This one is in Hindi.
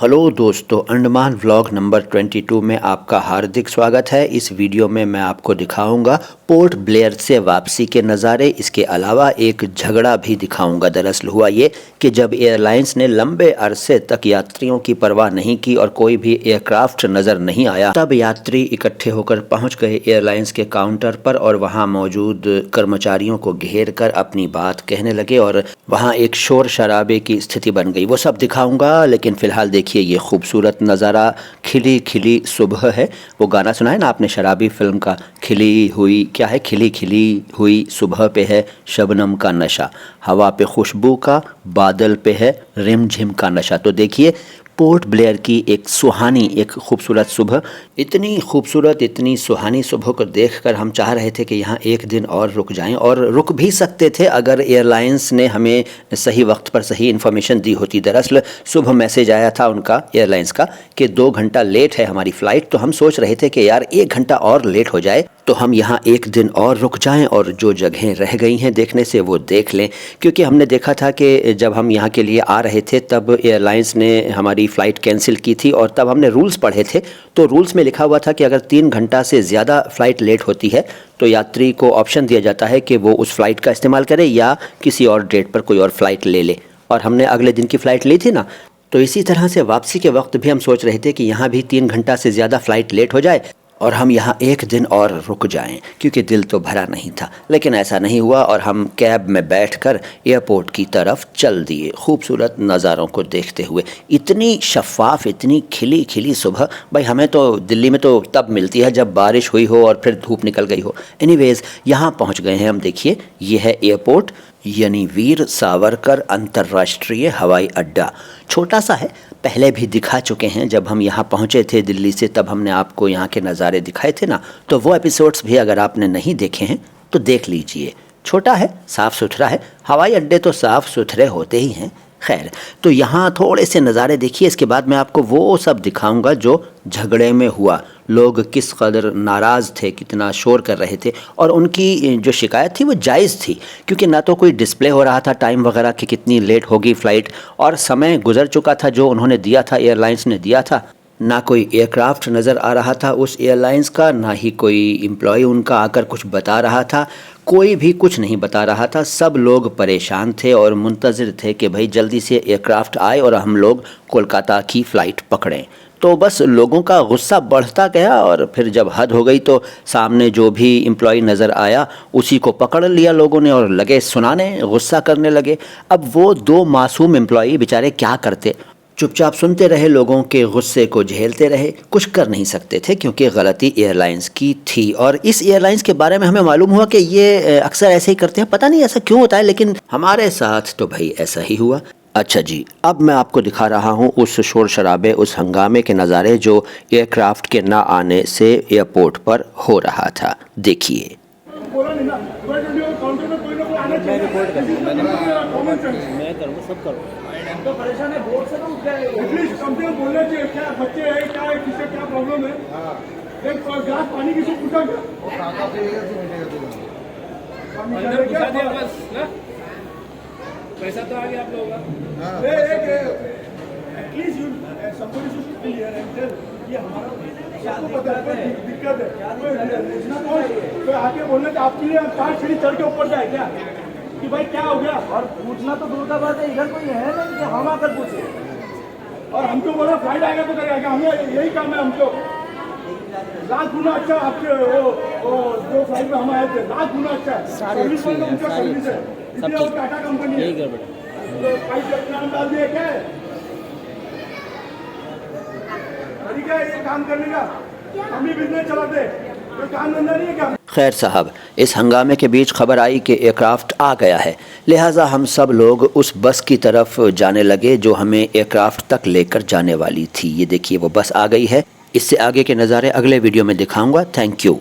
हेलो दोस्तों, अंडमान व्लॉग नंबर 22 में आपका हार्दिक स्वागत है। इस वीडियो में मैं आपको दिखाऊंगा पोर्ट ब्लेयर से वापसी के नज़ारे। इसके अलावा एक झगड़ा भी दिखाऊंगा। दरअसल हुआ ये कि जब एयरलाइंस ने लंबे अरसे तक यात्रियों की परवाह नहीं की और कोई भी एयरक्राफ्ट नज़र नहीं आया, तब यात्री इकट्ठे होकर पहुंच गए एयरलाइंस के काउंटर पर और वहां मौजूद कर्मचारियों को घेर कर अपनी बात कहने लगे और वहां एक शोर शराबे की स्थिति बन गई। वो सब दिखाऊंगा, लेकिन फ़िलहाल देखिए ये खूबसूरत नज़ारा। खिली खिली सुबह है। वो गाना सुना है ना आपने शराबी फिल्म का, खिली हुई क्या है, खिली खिली हुई सुबह पे है शबनम का नशा, हवा पे खुशबू का, बादल पे है रिमझिम का नशा। तो देखिए पोर्ट ब्लेयर की एक सुहानी, एक खूबसूरत सुबह। इतनी खूबसूरत, इतनी सुहानी सुबह को देखकर हम चाह रहे थे कि यहाँ एक दिन और रुक जाएं, और रुक भी सकते थे अगर एयरलाइंस ने हमें सही वक्त पर सही इन्फॉर्मेशन दी होती। दरअसल सुबह मैसेज आया था उनका, एयरलाइंस का, कि 2 घंटा लेट है हमारी फ़्लाइट। तो हम सोच रहे थे कि यार 1 घंटा और लेट हो जाए तो हम यहाँ एक दिन और रुक जाएं और जो जगहें रह गई हैं देखने से वो देख लें। क्योंकि हमने देखा था कि जब हम यहाँ के लिए आ रहे थे तब एयरलाइंस ने हमारी फ़्लाइट कैंसिल की थी, और तब हमने रूल्स पढ़े थे। तो रूल्स में लिखा हुआ था कि अगर 3 घंटा से ज़्यादा फ़्लाइट लेट होती है तो यात्री को ऑप्शन दिया जाता है कि वो उस फ़्लाइट का इस्तेमाल करे या किसी और डेट पर कोई और फ़्लाइट ले ले। और हमने अगले दिन की फ़्लाइट ली थी ना, तो इसी तरह से वापसी के वक्त भी हम सोच रहे थे कि यहाँ भी 3 घंटा से ज़्यादा फ़्लाइट लेट हो जाए और हम यहाँ एक दिन और रुक जाएं, क्योंकि दिल तो भरा नहीं था। लेकिन ऐसा नहीं हुआ और हम कैब में बैठकर एयरपोर्ट की तरफ चल दिए, खूबसूरत नज़ारों को देखते हुए। इतनी शफ़ाफ़, इतनी खिली खिली सुबह, भाई हमें तो दिल्ली में तो तब मिलती है जब बारिश हुई हो और फिर धूप निकल गई हो। एनीवेज़ यहाँ पहुँच गए हैं हम। देखिए ये है एयरपोर्ट, यानी वीर सावरकर अंतर्राष्ट्रीय हवाई अड्डा। छोटा सा है, पहले भी दिखा चुके हैं। जब हम यहाँ पहुँचे थे दिल्ली से तब हमने आपको यहाँ के नज़ारे दिखाए थे ना, तो वो एपिसोड्स भी अगर आपने नहीं देखे हैं तो देख लीजिए। छोटा है, साफ़ सुथरा है। हवाई अड्डे तो साफ़ सुथरे होते ही हैं। खैर, तो यहाँ थोड़े से नज़ारे देखिए। इसके बाद मैं आपको वो सब दिखाऊंगा जो झगड़े में हुआ। लोग किस कदर नाराज़ थे, कितना शोर कर रहे थे, और उनकी जो शिकायत थी वो जायज़ थी, क्योंकि ना तो कोई डिस्प्ले हो रहा था टाइम वगैरह कि कितनी लेट होगी फ़्लाइट, और समय गुजर चुका था जो उन्होंने दिया था, एयरलाइंस ने दिया था। ना कोई एयरक्राफ्ट नज़र आ रहा था उस एयरलाइंस का, ना ही कोई एम्प्लॉय उनका आकर कुछ बता रहा था। कोई भी कुछ नहीं बता रहा था। सब लोग परेशान थे और मुंतज़िर थे कि भाई जल्दी से एयरक्राफ्ट आए और हम लोग कोलकाता की फ़्लाइट पकड़ें। तो बस लोगों का गुस्सा बढ़ता गया, और फिर जब हद हो गई तो सामने जो भी एम्प्लॉय नज़र आया उसी को पकड़ लिया लोगों ने और लगे सुनाने, गुस्सा करने लगे। अब वो 2 मासूम एम्प्लॉय बेचारे क्या करते? चुपचाप सुनते रहे, लोगों के गुस्से को झेलते रहे, कुछ कर नहीं सकते थे क्योंकि गलती एयरलाइंस की थी। और इस एयरलाइंस के बारे में हमें मालूम हुआ कि ये अक्सर ऐसे ही करते हैं। पता नहीं ऐसा क्यों होता है, लेकिन हमारे साथ तो भाई ऐसा ही हुआ। अच्छा जी, अब मैं आपको दिखा रहा हूँ उस शोर शराबे, उस हंगामे के नज़ारे जो एयरक्राफ्ट के ना आने से एयरपोर्ट पर हो रहा था। देखिए। तो परेशान है बोर्ड से, तो एटलीस्ट कम से कम बोलना चाहिए क्या बच्चे हैं, क्या है, किससे क्या प्रॉब्लम है। एक गिलास पानी किसी पूछा क्या? पैसा तो आ गया आप लोगों का। एटलीस्ट ये हमारा पता है दिक्कत है, तो आके बोलने का आपके लिए 4 सीढ़ी चढ़ के ऊपर जाए क्या कि भाई क्या हो गया। और पूछना तो दूर का बात है, इधर कोई है नहीं कि हम आकर पूछे। और हमको बोला फ्लाइट आएगा तो करेगा, हमें यही काम है। हमको लाख गुना अच्छा आपके वो जो फ्लाइट में हम आए थे, लाख गुना अच्छा सर्विस है, उनका सर्विस है। इसलिए वो टाटा कंपनी है, तो फ्लाइट नाम डाल दिया क्या है तरीका है ये काम करने का। हम भी बिजनेस चलाते, कोई काम धंधा नहीं है क्या? खैर साहब, इस हंगामे के बीच खबर आई कि एयरक्राफ्ट आ गया है, लिहाजा हम सब लोग उस बस की तरफ जाने लगे जो हमें एयरक्राफ्ट तक लेकर जाने वाली थी। ये देखिए वो बस आ गई है। इससे आगे के नज़ारे अगले वीडियो में दिखाऊंगा। Thank you.